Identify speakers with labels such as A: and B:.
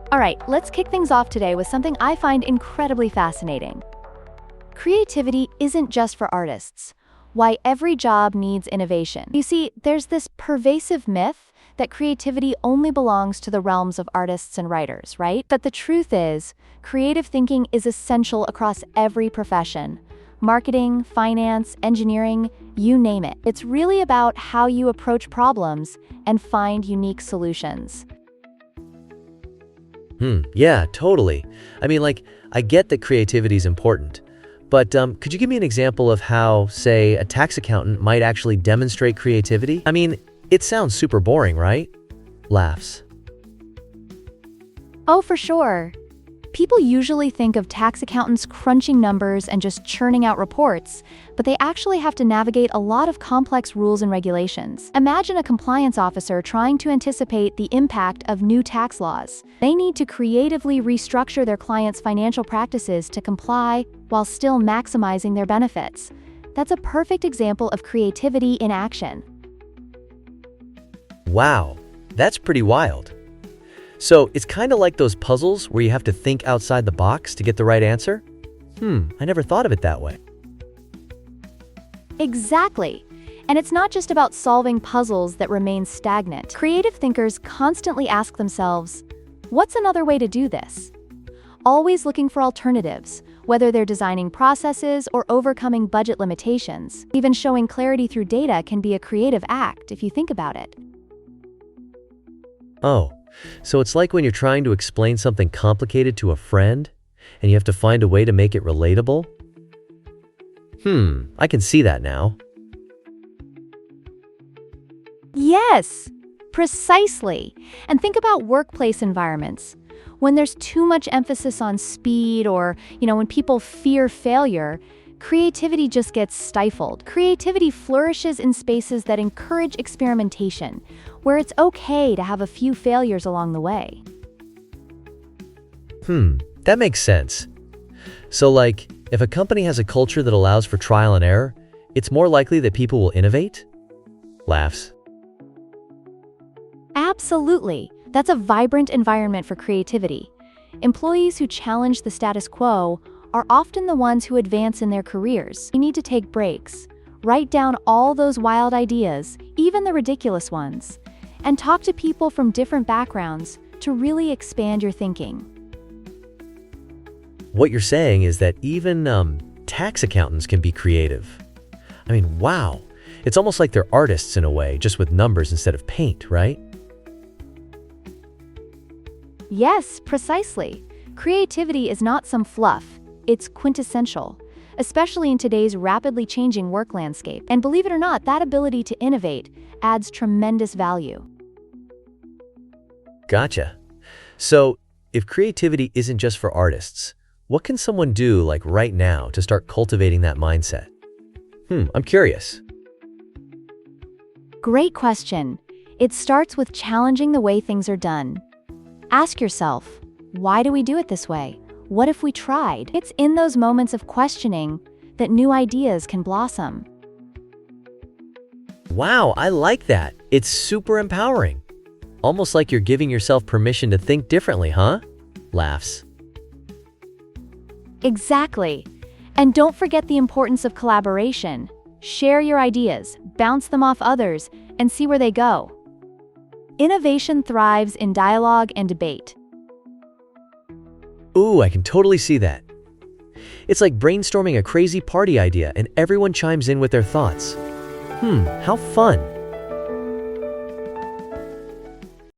A: All right, let's kick things off today with something I find incredibly fascinating. Creativity isn't just for artists. Why every job needs innovation. You see, there's this pervasive myth that creativity only belongs to the realms of artists and writers, right? But the truth is, creative thinking is essential across every profession. Marketing, finance, engineering, you name it. It's really about how you approach problems and find unique solutions.
B: Yeah, totally. I get that creativity is important, but could you give me an example of how, say, a tax accountant might actually demonstrate creativity? It sounds super boring, right? Laughs.
A: Oh, for sure. People usually think of tax accountants crunching numbers and just churning out reports, but they actually have to navigate a lot of complex rules and regulations. Imagine a compliance officer trying to anticipate the impact of new tax laws. They need to creatively restructure their clients' financial practices to comply while still maximizing their benefits. That's a perfect example of creativity in action.
B: Wow, that's pretty wild. So it's kind of like those puzzles where you have to think outside the box to get the right answer? I never thought of it that way.
A: Exactly. And it's not just about solving puzzles that remain stagnant. Creative thinkers constantly ask themselves, what's another way to do this? Always looking for alternatives, whether they're designing processes or overcoming budget limitations. Even showing clarity through data can be a creative act if you think about it.
B: Oh, so it's like when you're trying to explain something complicated to a friend, and you have to find a way to make it relatable? I can see that now.
A: Yes, precisely. And think about workplace environments. When there's too much emphasis on speed or, when people fear failure, creativity just gets stifled. Creativity flourishes in spaces that encourage experimentation, where it's okay to have a few failures along the way.
B: That makes sense. So if a company has a culture that allows for trial and error, it's more likely that people will innovate? Laughs.
A: Absolutely. That's a vibrant environment for creativity. Employees who challenge the status quo are often the ones who advance in their careers. You need to take breaks, write down all those wild ideas, even the ridiculous ones, and talk to people from different backgrounds to really expand your thinking.
B: What you're saying is that even tax accountants can be creative. Wow. It's almost like they're artists in a way, just with numbers instead of paint, right?
A: Yes, precisely. Creativity is not some fluff. It's quintessential, especially in today's rapidly changing work landscape. And believe it or not, that ability to innovate adds tremendous value.
B: Gotcha. So, if creativity isn't just for artists, what can someone do right now to start cultivating that mindset? I'm curious.
A: Great question. It starts with challenging the way things are done. Ask yourself, why do we do it this way? What if we tried? It's in those moments of questioning that new ideas can blossom.
B: Wow, I like that. It's super empowering. Almost like you're giving yourself permission to think differently, huh? Laughs.
A: Exactly. And don't forget the importance of collaboration. Share your ideas, bounce them off others, and see where they go. Innovation thrives in dialogue and debate.
B: Ooh, I can totally see that. It's like brainstorming a crazy party idea and everyone chimes in with their thoughts. How fun.